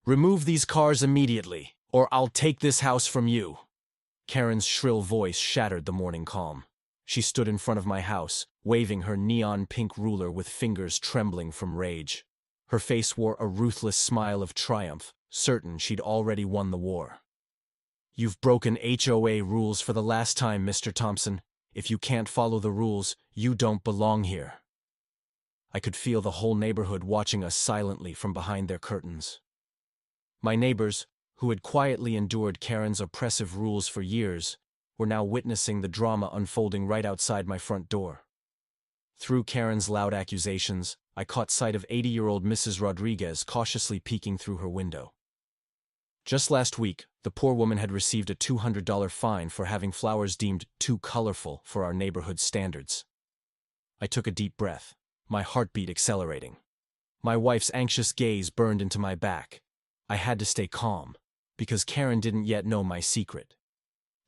Remove these cars immediately, or I'll take this house from you. Karen's shrill voice shattered the morning calm. She stood in front of my house, waving her neon-pink ruler with fingers trembling from rage. Her face wore a ruthless smile of triumph, certain she'd already won the war. You've broken HOA rules for the last time, Mr. Thompson. If you can't follow the rules, you don't belong here. I could feel the whole neighborhood watching us silently from behind their curtains. My neighbors, who had quietly endured Karen's oppressive rules for years, were now witnessing the drama unfolding right outside my front door. Through Karen's loud accusations, I caught sight of 80-year-old Mrs. Rodriguez cautiously peeking through her window. Just last week, the poor woman had received a $200 fine for having flowers deemed too colorful for our neighborhood standards. I took a deep breath, my heartbeat accelerating. My wife's anxious gaze burned into my back. I had to stay calm, because Karen didn't yet know my secret.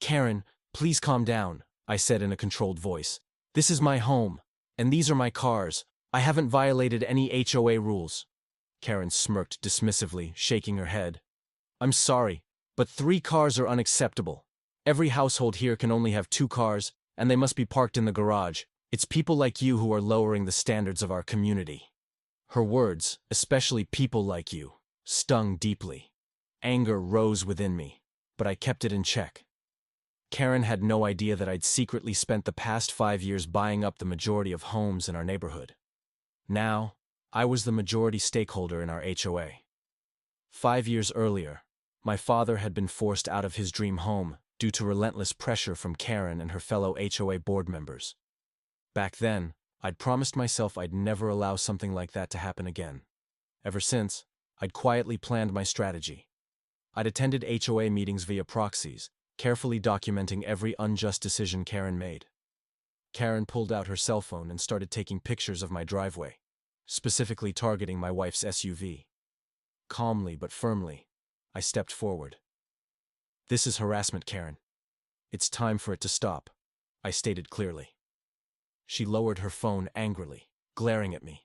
Karen, please calm down, I said in a controlled voice. This is my home, and these are my cars. I haven't violated any HOA rules. Karen smirked dismissively, shaking her head. I'm sorry, but 3 cars are unacceptable. Every household here can only have 2 cars, and they must be parked in the garage. It's people like you who are lowering the standards of our community. Her words, especially people like you, stung deeply. Anger rose within me, but I kept it in check. Karen had no idea that I'd secretly spent the past 5 years buying up the majority of homes in our neighborhood. Now, I was the majority stakeholder in our HOA. 5 years earlier, my father had been forced out of his dream home due to relentless pressure from Karen and her fellow HOA board members. Back then, I'd promised myself I'd never allow something like that to happen again. Ever since, I'd quietly planned my strategy. I'd attended HOA meetings via proxies, carefully documenting every unjust decision Karen made. Karen pulled out her cell phone and started taking pictures of my driveway, specifically targeting my wife's SUV. Calmly but firmly, I stepped forward. This is harassment, Karen. It's time for it to stop, I stated clearly. She lowered her phone angrily, glaring at me.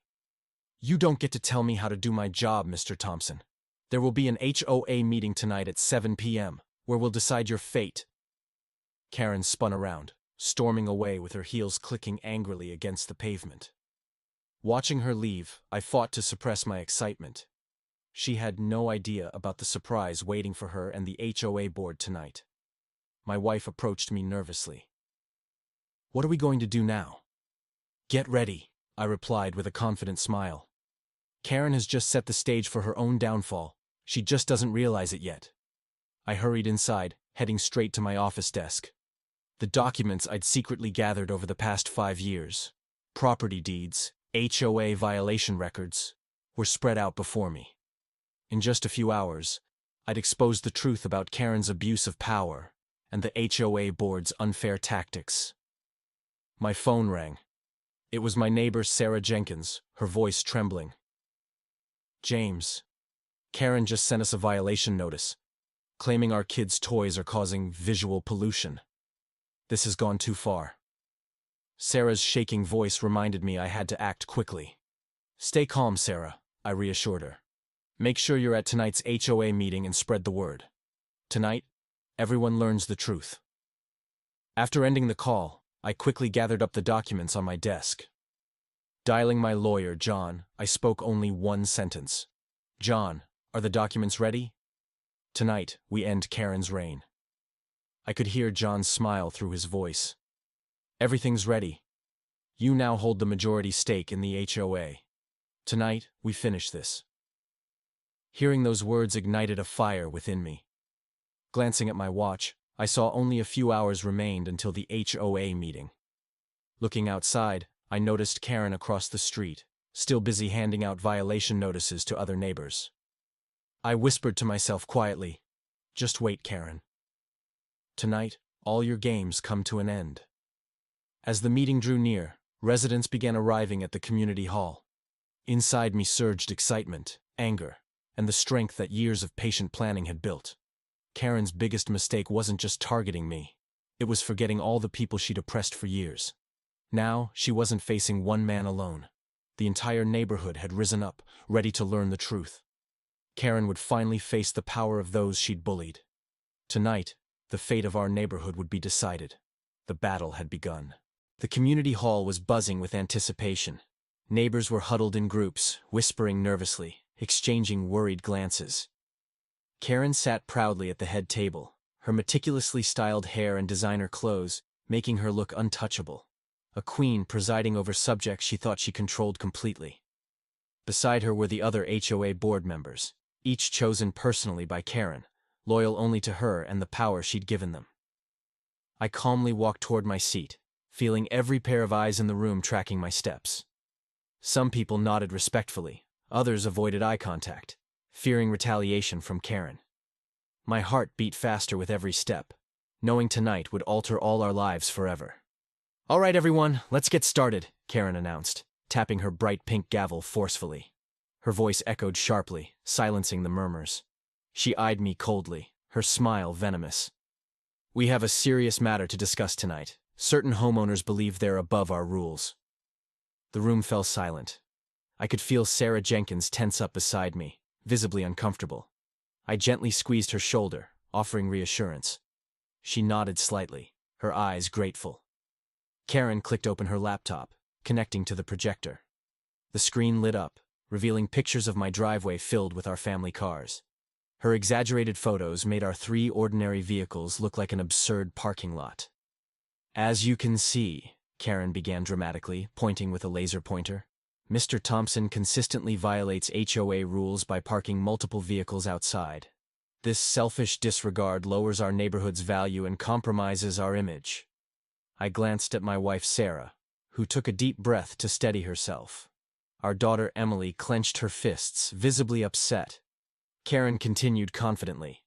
You don't get to tell me how to do my job, Mr. Thompson. There will be an HOA meeting tonight at 7 p.m., where we'll decide your fate. Karen spun around, storming away with her heels clicking angrily against the pavement. Watching her leave, I fought to suppress my excitement. She had no idea about the surprise waiting for her and the HOA board tonight. My wife approached me nervously. What are we going to do now? Get ready, I replied with a confident smile. Karen has just set the stage for her own downfall. She just doesn't realize it yet. I hurried inside, heading straight to my office desk. The documents I'd secretly gathered over the past 5 years, property deeds, HOA violation records, were spread out before me. In just a few hours, I'd exposed the truth about Karen's abuse of power and the HOA board's unfair tactics. My phone rang. It was my neighbor Sarah Jenkins, her voice trembling. James, Karen just sent us a violation notice, claiming our kids' toys are causing visual pollution. This has gone too far. Sarah's shaking voice reminded me I had to act quickly. Stay calm, Sarah, I reassured her. Make sure you're at tonight's HOA meeting and spread the word. Tonight, everyone learns the truth. After ending the call, I quickly gathered up the documents on my desk. Dialing my lawyer, John, I spoke only one sentence. John, are the documents ready? Tonight, we end Karen's reign. I could hear John's smile through his voice. Everything's ready. You now hold the majority stake in the HOA. Tonight, we finish this. Hearing those words ignited a fire within me. Glancing at my watch, I saw only a few hours remained until the HOA meeting. Looking outside, I noticed Karen across the street, still busy handing out violation notices to other neighbors. I whispered to myself quietly, just wait, Karen. Tonight, all your games come to an end. As the meeting drew near, residents began arriving at the community hall. Inside me surged excitement, anger, and the strength that years of patient planning had built. Karen's biggest mistake wasn't just targeting me. It was forgetting all the people she'd oppressed for years. Now, she wasn't facing one man alone. The entire neighborhood had risen up, ready to learn the truth. Karen would finally face the power of those she'd bullied. Tonight, the fate of our neighborhood would be decided. The battle had begun. The community hall was buzzing with anticipation. Neighbors were huddled in groups, whispering nervously, exchanging worried glances. Karen sat proudly at the head table, her meticulously styled hair and designer clothes making her look untouchable. A queen presiding over subjects she thought she controlled completely. Beside her were the other HOA board members, each chosen personally by Karen, loyal only to her and the power she'd given them. I calmly walked toward my seat, feeling every pair of eyes in the room tracking my steps. Some people nodded respectfully, others avoided eye contact, fearing retaliation from Karen. My heart beat faster with every step, knowing tonight would alter all our lives forever. "All right, everyone, let's get started," Karen announced, tapping her bright pink gavel forcefully. Her voice echoed sharply, silencing the murmurs. She eyed me coldly, her smile venomous. "We have a serious matter to discuss tonight. Certain homeowners believe they're above our rules." The room fell silent. I could feel Sarah Jenkins tense up beside me, visibly uncomfortable. I gently squeezed her shoulder, offering reassurance. She nodded slightly, her eyes grateful. Karen clicked open her laptop, connecting to the projector. The screen lit up, revealing pictures of my driveway filled with our family cars. Her exaggerated photos made our 3 ordinary vehicles look like an absurd parking lot. "As you can see," Karen began dramatically, pointing with a laser pointer, "Mr. Thompson consistently violates HOA rules by parking multiple vehicles outside. This selfish disregard lowers our neighborhood's value and compromises our image." I glanced at my wife Sarah, who took a deep breath to steady herself. Our daughter Emily clenched her fists, visibly upset. Karen continued confidently.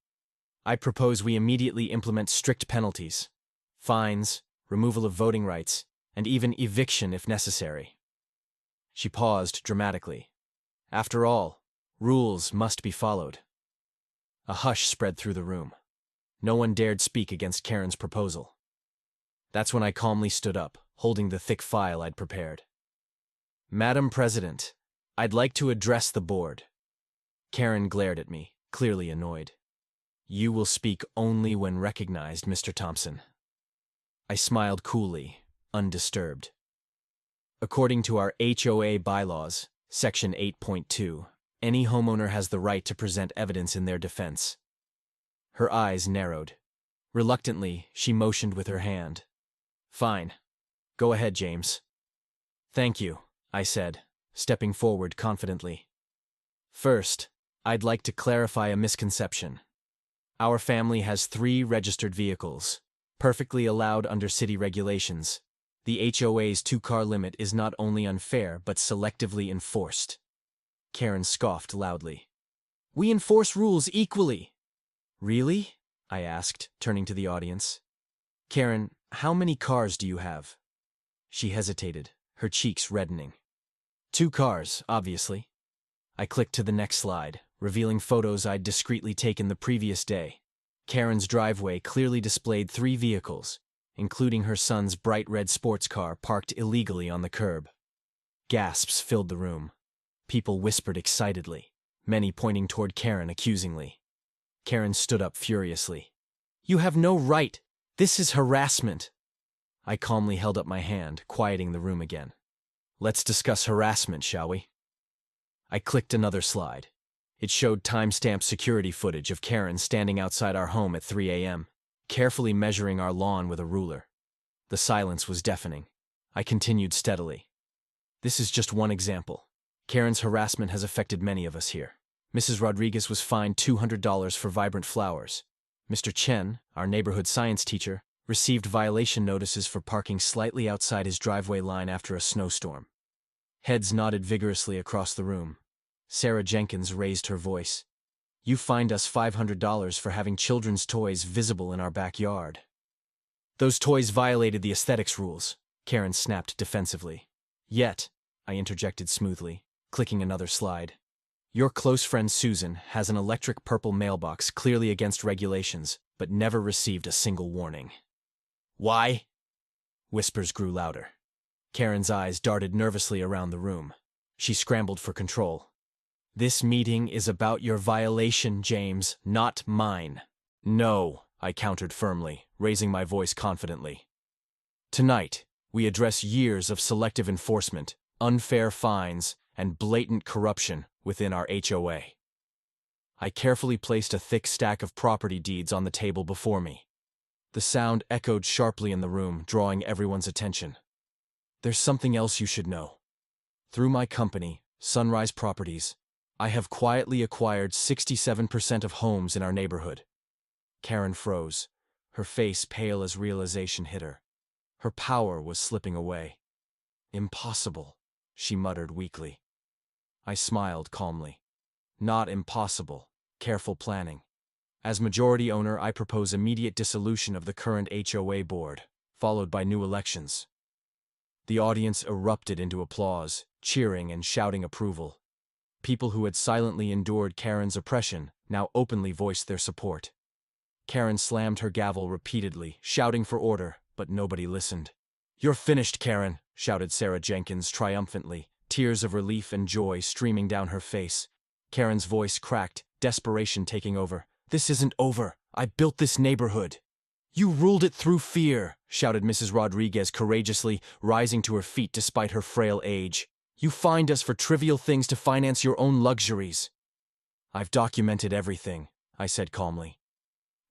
"I propose we immediately implement strict penalties. Fines, removal of voting rights, and even eviction if necessary." She paused dramatically. After all, rules must be followed. A hush spread through the room. No one dared speak against Karen's proposal. That's when I calmly stood up, holding the thick file I'd prepared. "Madam President, I'd like to address the board." Karen glared at me, clearly annoyed. "You will speak only when recognized, Mr. Thompson." I smiled coolly, undisturbed. According to our HOA bylaws, Section 8.2, any homeowner has the right to present evidence in their defense. Her eyes narrowed. Reluctantly, she motioned with her hand. "Fine. Go ahead, James." "Thank you," I said, stepping forward confidently. "First, I'd like to clarify a misconception. Our family has 3 registered vehicles, perfectly allowed under city regulations. The HOA's 2-car limit is not only unfair but selectively enforced." Karen scoffed loudly. "We enforce rules equally." "Really?" I asked, turning to the audience. "Karen, how many cars do you have?" She hesitated, her cheeks reddening. 2 cars, obviously." I clicked to the next slide, revealing photos I'd discreetly taken the previous day. Karen's driveway clearly displayed 3 vehicles, including her son's bright red sports car parked illegally on the curb. Gasps filled the room. People whispered excitedly, many pointing toward Karen accusingly. Karen stood up furiously. "You have no right! This is harassment!" I calmly held up my hand, quieting the room again. "Let's discuss harassment, shall we?" I clicked another slide. It showed time-stamped security footage of Karen standing outside our home at 3 a.m., carefully measuring our lawn with a ruler. The silence was deafening. I continued steadily. "This is just one example. Karen's harassment has affected many of us here. Mrs. Rodriguez was fined $200 for vibrant flowers. Mr. Chen, our neighborhood science teacher, received violation notices for parking slightly outside his driveway line after a snowstorm." Heads nodded vigorously across the room. Sarah Jenkins raised her voice. "You fined us $500 for having children's toys visible in our backyard." "Those toys violated the aesthetics rules," Karen snapped defensively. "Yet," I interjected smoothly, clicking another slide, "your close friend Susan has an electric purple mailbox clearly against regulations, but never received a single warning." "Why?" Whispers grew louder. Karen's eyes darted nervously around the room. She scrambled for control. This meeting is about your violation, James, not mine. No, I countered firmly, raising my voice confidently. Tonight, we address years of selective enforcement, unfair fines, and blatant corruption within our HOA. I carefully placed a thick stack of property deeds on the table before me. The sound echoed sharply in the room, drawing everyone's attention. There's something else you should know. Through my company, Sunrise Properties, I have quietly acquired 67% of homes in our neighborhood. Karen froze, her face pale as realization hit her. Her power was slipping away. Impossible, she muttered weakly. I smiled calmly. Not impossible, careful planning. As majority owner, I propose immediate dissolution of the current HOA board, followed by new elections. The audience erupted into applause, cheering and shouting approval. People who had silently endured Karen's oppression now openly voiced their support. Karen slammed her gavel repeatedly, shouting for order, but nobody listened. "You're finished, Karen," shouted Sarah Jenkins triumphantly, tears of relief and joy streaming down her face. Karen's voice cracked, desperation taking over. "This isn't over. I built this neighborhood." "You ruled it through fear," shouted Mrs. Rodriguez courageously, rising to her feet despite her frail age. "You fined us for trivial things to finance your own luxuries." "I've documented everything," I said calmly.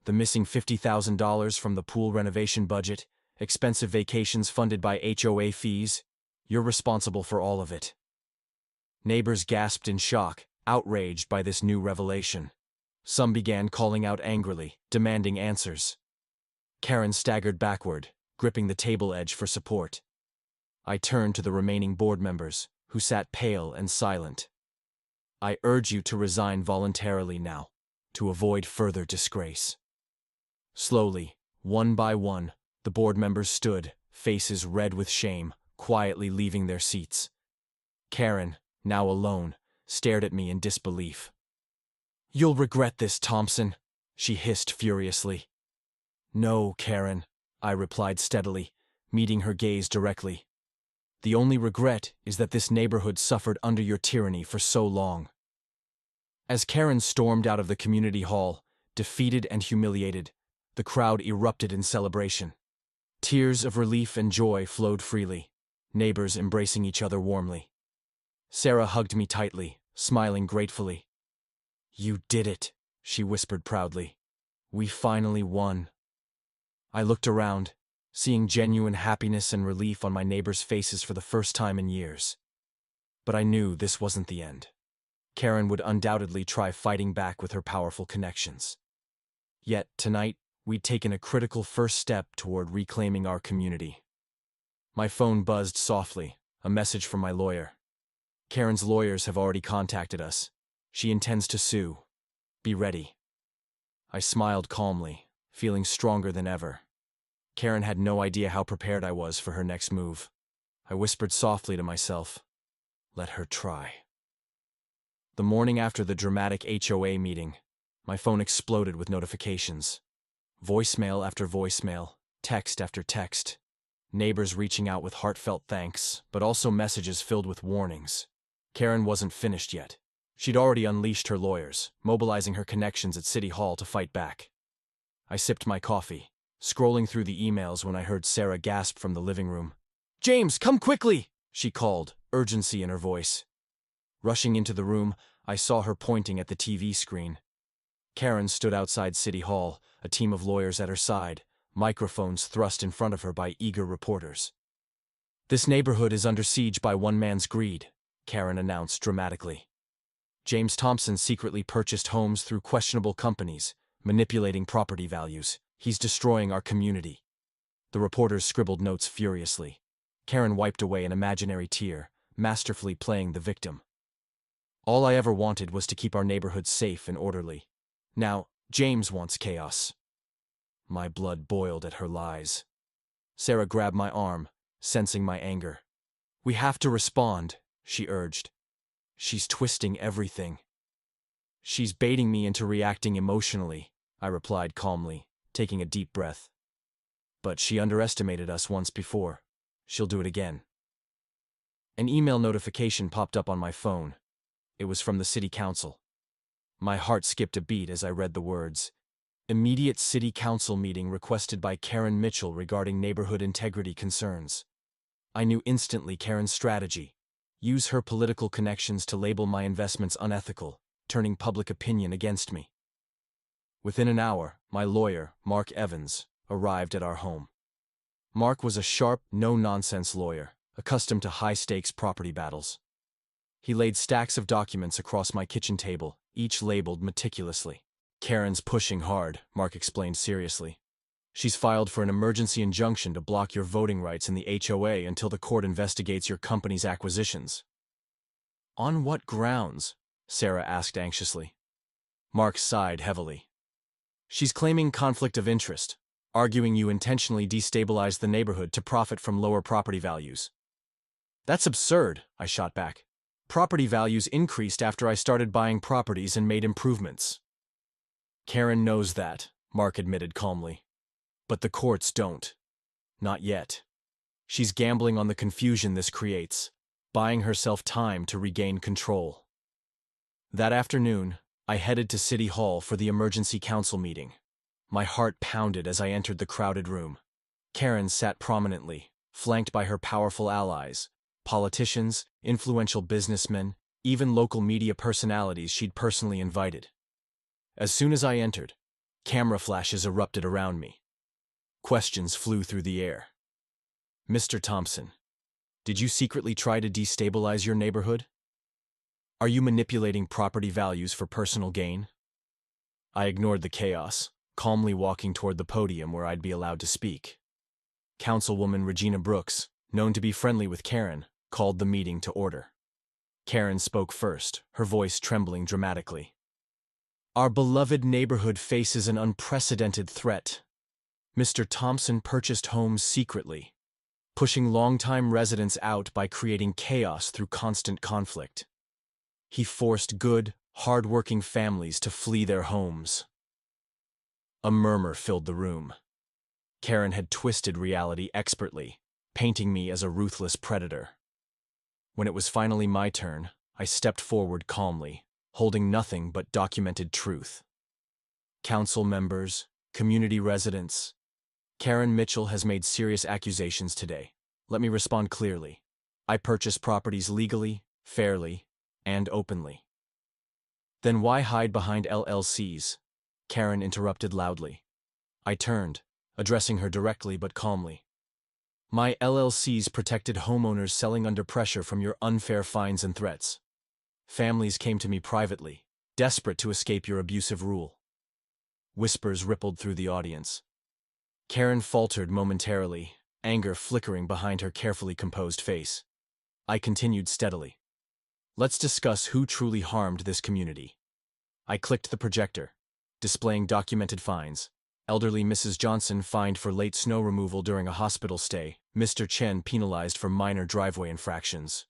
"The missing $50,000 from the pool renovation budget, expensive vacations funded by HOA fees. You're responsible for all of it." Neighbors gasped in shock, outraged by this new revelation. Some began calling out angrily, demanding answers. Karen staggered backward, gripping the table edge for support. I turned to the remaining board members, who sat pale and silent. "I urge you to resign voluntarily now, to avoid further disgrace." Slowly, one by one, the board members stood, faces red with shame, quietly leaving their seats. Karen, now alone, stared at me in disbelief. "You'll regret this, Thompson," she hissed furiously. "No, Karen," I replied steadily, meeting her gaze directly. "The only regret is that this neighborhood suffered under your tyranny for so long." As Karen stormed out of the community hall, defeated and humiliated, the crowd erupted in celebration. Tears of relief and joy flowed freely, neighbors embracing each other warmly. Sarah hugged me tightly, smiling gratefully. "You did it," she whispered proudly. "We finally won." I looked around, seeing genuine happiness and relief on my neighbors' faces for the first time in years. But I knew this wasn't the end. Karen would undoubtedly try fighting back with her powerful connections. Yet, tonight, we'd taken a critical first step toward reclaiming our community. My phone buzzed softly, a message from my lawyer. "Karen's lawyers have already contacted us. She intends to sue. Be ready." I smiled calmly, feeling stronger than ever. Karen had no idea how prepared I was for her next move. I whispered softly to myself, "Let her try." The morning after the dramatic HOA meeting, my phone exploded with notifications. Voicemail after voicemail, text after text. Neighbors reaching out with heartfelt thanks, but also messages filled with warnings. Karen wasn't finished yet. She'd already unleashed her lawyers, mobilizing her connections at City Hall to fight back. I sipped my coffee, scrolling through the emails when I heard Sarah gasp from the living room. "James, come quickly!" she called, urgency in her voice. Rushing into the room, I saw her pointing at the TV screen. Karen stood outside City Hall, a team of lawyers at her side, microphones thrust in front of her by eager reporters. "This neighborhood is under siege by one man's greed," Karen announced dramatically. "James Thompson secretly purchased homes through questionable companies, manipulating property values. He's destroying our community." The reporters scribbled notes furiously. Karen wiped away an imaginary tear, masterfully playing the victim. "All I ever wanted was to keep our neighborhood safe and orderly. Now, James wants chaos." My blood boiled at her lies. Sarah grabbed my arm, sensing my anger. "We have to respond," she urged. "She's twisting everything." "She's baiting me into reacting emotionally," I replied calmly, taking a deep breath. "But she underestimated us once before. She'll do it again." An email notification popped up on my phone. It was from the city council. My heart skipped a beat as I read the words. Immediate city council meeting requested by Karen Mitchell regarding neighborhood integrity concerns. I knew instantly Karen's strategy. Use her political connections to label my investments unethical, turning public opinion against me. Within an hour, my lawyer, Mark Evans, arrived at our home. Mark was a sharp, no-nonsense lawyer, accustomed to high-stakes property battles. He laid stacks of documents across my kitchen table, each labeled meticulously. Karen's pushing hard, Mark explained seriously. She's filed for an emergency injunction to block your voting rights in the HOA until the court investigates your company's acquisitions. On what grounds? Sarah asked anxiously. Mark sighed heavily. She's claiming conflict of interest, arguing you intentionally destabilized the neighborhood to profit from lower property values. That's absurd, I shot back. Property values increased after I started buying properties and made improvements. Karen knows that, Mark admitted calmly. But the courts don't. Not yet. She's gambling on the confusion this creates, buying herself time to regain control. That afternoon, I headed to City Hall for the emergency council meeting. My heart pounded as I entered the crowded room. Karen sat prominently, flanked by her powerful allies, politicians, influential businessmen, even local media personalities she'd personally invited. As soon as I entered, camera flashes erupted around me. Questions flew through the air. Mr. Thompson, did you secretly try to destabilize your neighborhood? Are you manipulating property values for personal gain? I ignored the chaos, calmly walking toward the podium where I'd be allowed to speak. Councilwoman Regina Brooks, known to be friendly with Karen, called the meeting to order. Karen spoke first, her voice trembling dramatically. Our beloved neighborhood faces an unprecedented threat. Mr. Thompson purchased homes secretly, pushing longtime residents out by creating chaos through constant conflict. He forced good, hard-working families to flee their homes. A murmur filled the room. Karen had twisted reality expertly, painting me as a ruthless predator. When it was finally my turn, I stepped forward calmly, holding nothing but documented truth. Council members, community residents, Karen Mitchell has made serious accusations today. Let me respond clearly. I purchase properties legally, fairly, and openly. Then why hide behind LLCs? Karen interrupted loudly. I turned, addressing her directly but calmly. My LLCs protected homeowners selling under pressure from your unfair fines and threats. Families came to me privately, desperate to escape your abusive rule. Whispers rippled through the audience. Karen faltered momentarily, anger flickering behind her carefully composed face. I continued steadily. Let's discuss who truly harmed this community. I clicked the projector, displaying documented fines. Elderly Mrs. Johnson fined for late snow removal during a hospital stay, Mr. Chen penalized for minor driveway infractions.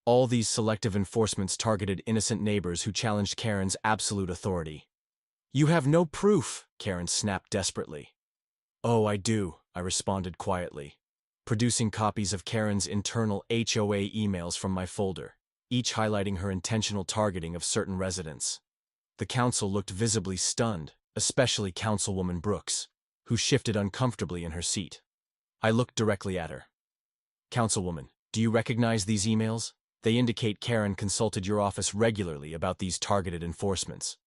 All these selective enforcements targeted innocent neighbors who challenged Karen's absolute authority. You have no proof, Karen snapped desperately. Oh, I do, I responded quietly, producing copies of Karen's internal HOA emails from my folder, each highlighting her intentional targeting of certain residents. The council looked visibly stunned, especially Councilwoman Brooks, who shifted uncomfortably in her seat. I looked directly at her. Councilwoman, do you recognize these emails? They indicate Karen consulted your office regularly about these targeted enforcements.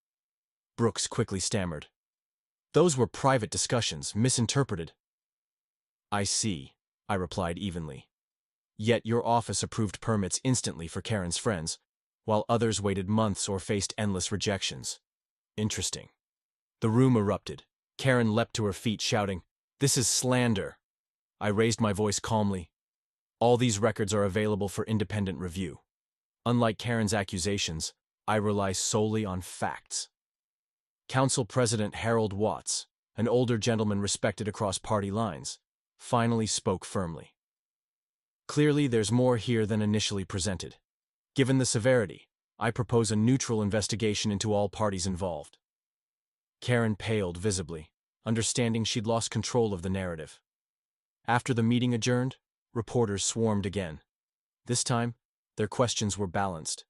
Brooks quickly stammered. Those were private discussions, misinterpreted. I see, I replied evenly. Yet your office approved permits instantly for Karen's friends, while others waited months or faced endless rejections. Interesting. The room erupted. Karen leapt to her feet, shouting, "This is slander!" I raised my voice calmly. All these records are available for independent review. Unlike Karen's accusations, I rely solely on facts. Council President Harold Watts, an older gentleman respected across party lines, finally spoke firmly. Clearly, there's more here than initially presented. Given the severity, I propose a neutral investigation into all parties involved. Karen paled visibly, understanding she'd lost control of the narrative. After the meeting adjourned, reporters swarmed again. This time, their questions were balanced.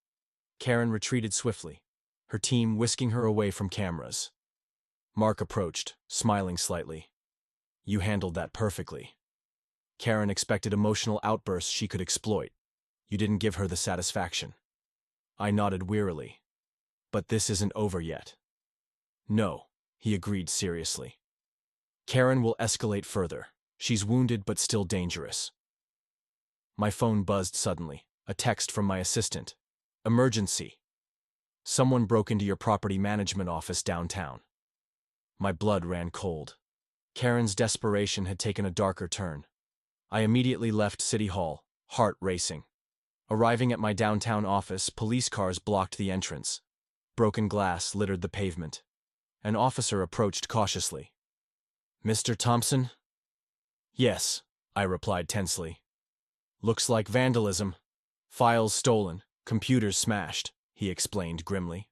Karen retreated swiftly, her team whisking her away from cameras. Mark approached, smiling slightly. You handled that perfectly. Karen expected emotional outbursts she could exploit. You didn't give her the satisfaction. I nodded wearily. But this isn't over yet. No, he agreed seriously. Karen will escalate further. She's wounded but still dangerous. My phone buzzed suddenly. A text from my assistant. Emergency. Someone broke into your property management office downtown. My blood ran cold. Karen's desperation had taken a darker turn. I immediately left City Hall, heart racing. Arriving at my downtown office, police cars blocked the entrance. Broken glass littered the pavement. An officer approached cautiously. Mr. Thompson? Yes, I replied tensely. Looks like vandalism. Files stolen, computers smashed, he explained grimly.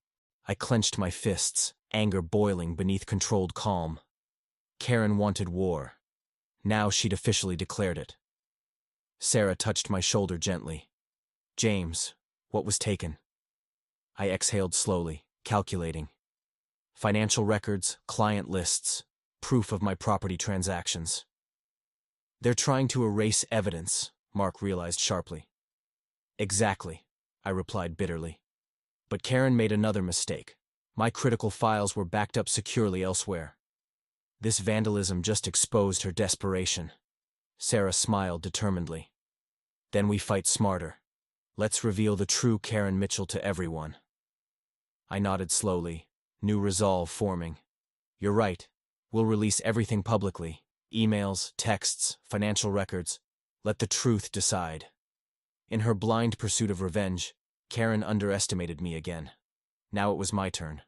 I clenched my fists, anger boiling beneath controlled calm. Karen wanted war. Now she'd officially declared it. Sarah touched my shoulder gently. James, what was taken? I exhaled slowly, calculating. Financial records, client lists, proof of my property transactions. They're trying to erase evidence, Mark realized sharply. Exactly, I replied bitterly. But Karen made another mistake. My critical files were backed up securely elsewhere. This vandalism just exposed her desperation. Sarah smiled determinedly. Then we fight smarter. Let's reveal the true Karen Mitchell to everyone. I nodded slowly, new resolve forming. You're right. We'll release everything publicly. Emails, texts, financial records. Let the truth decide. In her blind pursuit of revenge, Karen underestimated me again. Now it was my turn.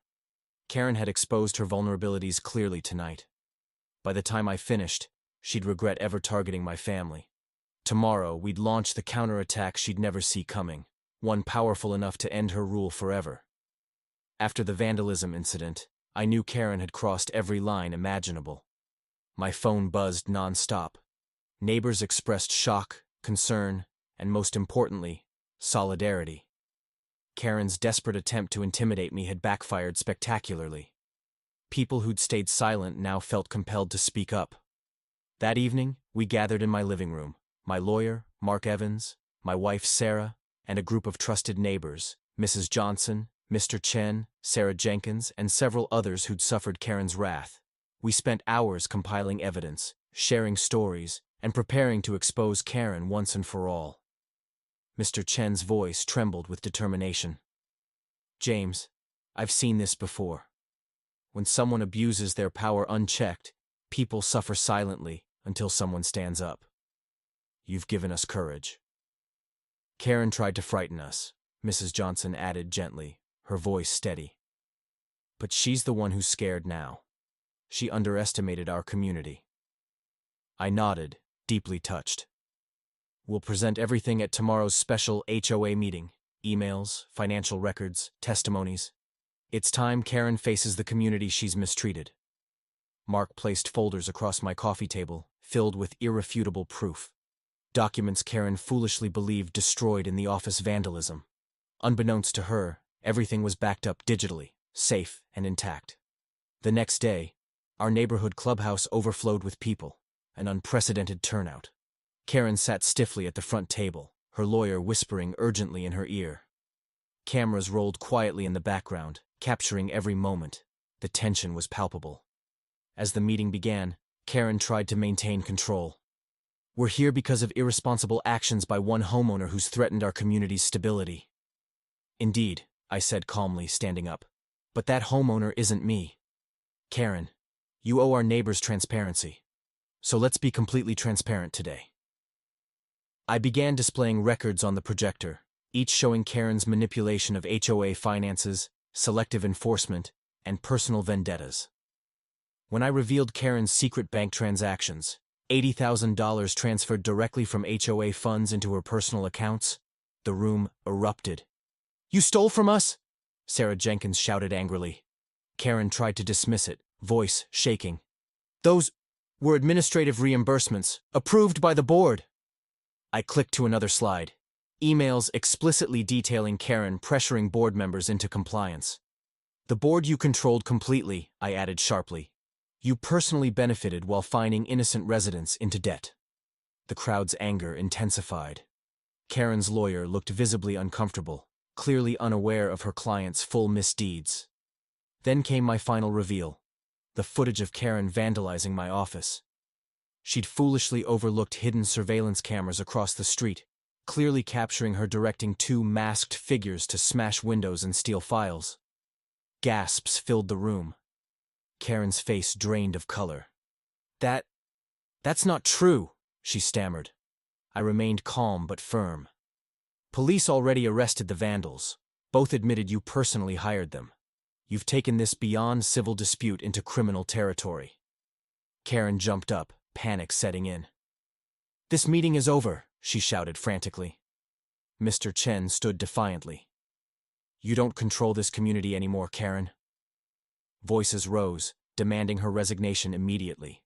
Karen had exposed her vulnerabilities clearly tonight. By the time I finished, she'd regret ever targeting my family. Tomorrow, we'd launch the counterattack she'd never see coming, one powerful enough to end her rule forever. After the vandalism incident, I knew Karen had crossed every line imaginable. My phone buzzed non-stop. Neighbors expressed shock, concern, and most importantly, solidarity. Karen's desperate attempt to intimidate me had backfired spectacularly. People who'd stayed silent now felt compelled to speak up. That evening, we gathered in my living room, my lawyer, Mark Evans, my wife Sarah, and a group of trusted neighbors, Mrs. Johnson, Mr. Chen, Sarah Jenkins, and several others who'd suffered Karen's wrath. We spent hours compiling evidence, sharing stories, and preparing to expose Karen once and for all. Mr. Chen's voice trembled with determination. James, I've seen this before. When someone abuses their power unchecked, people suffer silently until someone stands up. You've given us courage. Karen tried to frighten us, Mrs. Johnson added gently, her voice steady. But she's the one who's scared now. She underestimated our community. I nodded, deeply touched. We'll present everything at tomorrow's special HOA meeting. Emails, financial records, testimonies. It's time Karen faces the community she's mistreated. Mark placed folders across my coffee table, filled with irrefutable proof. Documents Karen foolishly believed destroyed in the office vandalism. Unbeknownst to her, everything was backed up digitally, safe and intact. The next day, our neighborhood clubhouse overflowed with people, an unprecedented turnout. Karen sat stiffly at the front table, her lawyer whispering urgently in her ear. Cameras rolled quietly in the background, capturing every moment. The tension was palpable. As the meeting began, Karen tried to maintain control. We're here because of irresponsible actions by one homeowner who's threatened our community's stability. Indeed, I said calmly, standing up. But that homeowner isn't me. Karen, you owe our neighbors transparency. So let's be completely transparent today. I began displaying records on the projector, each showing Karen's manipulation of HOA finances, selective enforcement, and personal vendettas. When I revealed Karen's secret bank transactions, $80,000 transferred directly from HOA funds into her personal accounts, the room erupted. You stole from us? Sarah Jenkins shouted angrily. Karen tried to dismiss it, voice shaking. Those were administrative reimbursements, approved by the board. I clicked to another slide. Emails explicitly detailing Karen pressuring board members into compliance. The board you controlled completely, I added sharply. You personally benefited while fining innocent residents into debt. The crowd's anger intensified. Karen's lawyer looked visibly uncomfortable, clearly unaware of her client's full misdeeds. Then came my final reveal: the footage of Karen vandalizing my office. She'd foolishly overlooked hidden surveillance cameras across the street, clearly capturing her directing two masked figures to smash windows and steal files. Gasps filled the room. Karen's face drained of color. That's not true," she stammered. I remained calm but firm. "Police already arrested the vandals. Both admitted you personally hired them. You've taken this beyond civil dispute into criminal territory." Karen jumped up, panic setting in. "This meeting is over," she shouted frantically. Mr. Chen stood defiantly. "You don't control this community anymore, Karen." Voices rose, demanding her resignation immediately.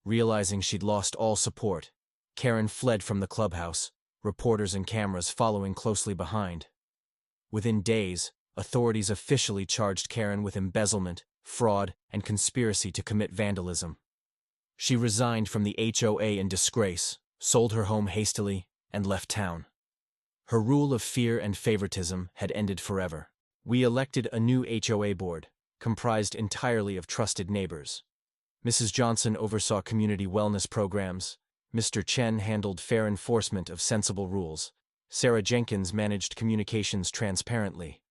Realizing she'd lost all support, Karen fled from the clubhouse, reporters and cameras following closely behind. Within days, authorities officially charged Karen with embezzlement, fraud, and conspiracy to commit vandalism. She resigned from the HOA in disgrace, sold her home hastily, and left town. Her rule of fear and favoritism had ended forever. We elected a new HOA board, comprised entirely of trusted neighbors. Mrs. Johnson oversaw community wellness programs, Mr. Chen handled fair enforcement of sensible rules, Sarah Jenkins managed communications transparently.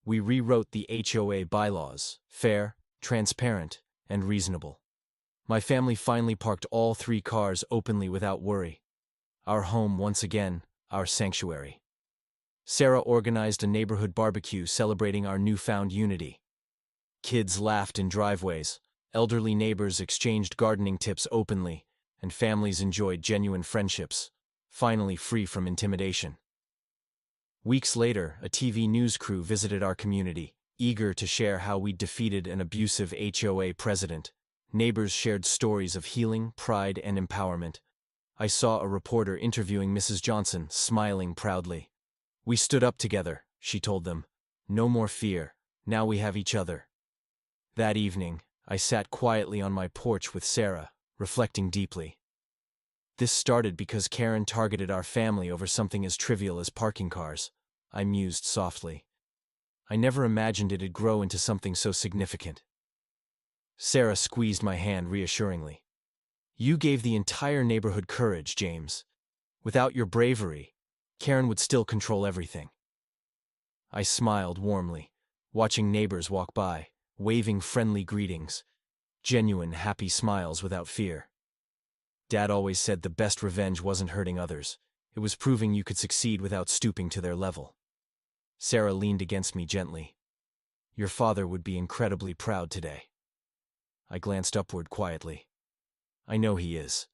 We rewrote the HOA bylaws: fair, transparent, and reasonable. My family finally parked all 3 cars openly without worry. Our home, once again, our sanctuary. Sarah organized a neighborhood barbecue celebrating our newfound unity. Kids laughed in driveways, elderly neighbors exchanged gardening tips openly, and families enjoyed genuine friendships, finally free from intimidation. Weeks later, a TV news crew visited our community, eager to share how we'd defeated an abusive HOA president. Neighbors shared stories of healing, pride, and empowerment. I saw a reporter interviewing Mrs. Johnson, smiling proudly. "We stood up together," she told them. "No more fear. Now we have each other." That evening, I sat quietly on my porch with Sarah, reflecting deeply. This started because Karen targeted our family over something as trivial as parking cars, I mused softly. I never imagined it'd grow into something so significant. Sarah squeezed my hand reassuringly. "You gave the entire neighborhood courage, James. Without your bravery, Karen would still control everything." I smiled warmly, watching neighbors walk by, waving friendly greetings, genuine, happy smiles without fear. Dad always said the best revenge wasn't hurting others, it was proving you could succeed without stooping to their level. Sarah leaned against me gently. "Your father would be incredibly proud today." I glanced upward quietly. "I know he is."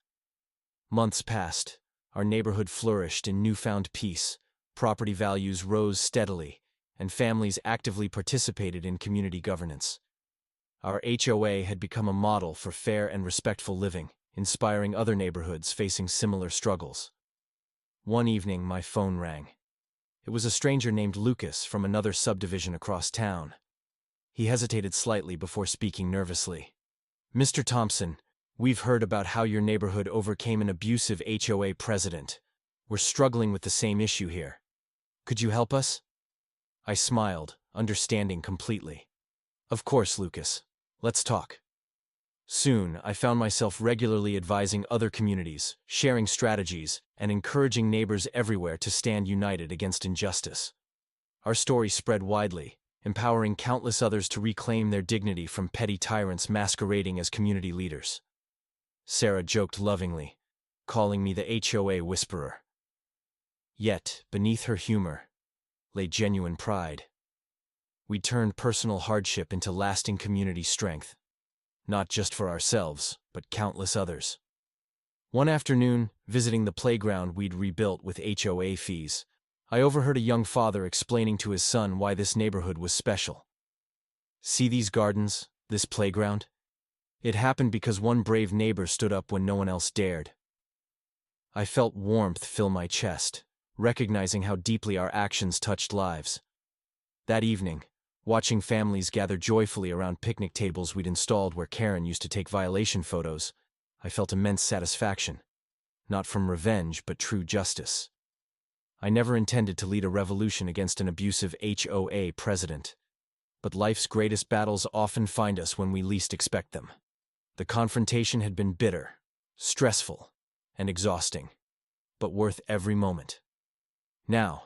Months passed. Our neighborhood flourished in newfound peace, property values rose steadily, and families actively participated in community governance. Our HOA had become a model for fair and respectful living, inspiring other neighborhoods facing similar struggles. One evening, my phone rang. It was a stranger named Lucas from another subdivision across town. He hesitated slightly before speaking nervously. "Mr. Thompson, we've heard about how your neighborhood overcame an abusive HOA president. We're struggling with the same issue here. Could you help us?" I smiled, understanding completely. "Of course, Lucas. Let's talk." Soon, I found myself regularly advising other communities, sharing strategies, and encouraging neighbors everywhere to stand united against injustice. Our story spread widely, empowering countless others to reclaim their dignity from petty tyrants masquerading as community leaders. Sarah joked lovingly, calling me the HOA whisperer. Yet, beneath her humor, lay genuine pride. We turned personal hardship into lasting community strength, not just for ourselves, but countless others. One afternoon, visiting the playground we'd rebuilt with HOA fees, I overheard a young father explaining to his son why this neighborhood was special. "See these gardens, this playground? It happened because one brave neighbor stood up when no one else dared." I felt warmth fill my chest, recognizing how deeply our actions touched lives. That evening, watching families gather joyfully around picnic tables we'd installed where Karen used to take violation photos, I felt immense satisfaction. Not from revenge, but true justice. I never intended to lead a revolution against an abusive HOA president. But life's greatest battles often find us when we least expect them. The confrontation had been bitter, stressful, and exhausting, but worth every moment. Now,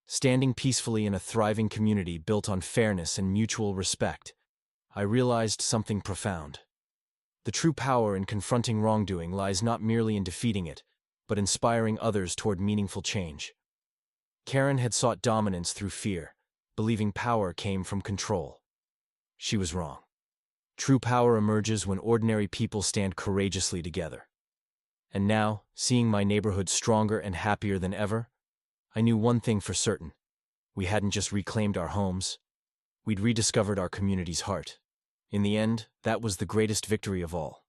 standing peacefully in a thriving community built on fairness and mutual respect, I realized something profound. The true power in confronting wrongdoing lies not merely in defeating it, but inspiring others toward meaningful change. Karen had sought dominance through fear, believing power came from control. She was wrong. True power emerges when ordinary people stand courageously together. And now, seeing my neighborhood stronger and happier than ever, I knew one thing for certain. We hadn't just reclaimed our homes. We'd rediscovered our community's heart. In the end, that was the greatest victory of all.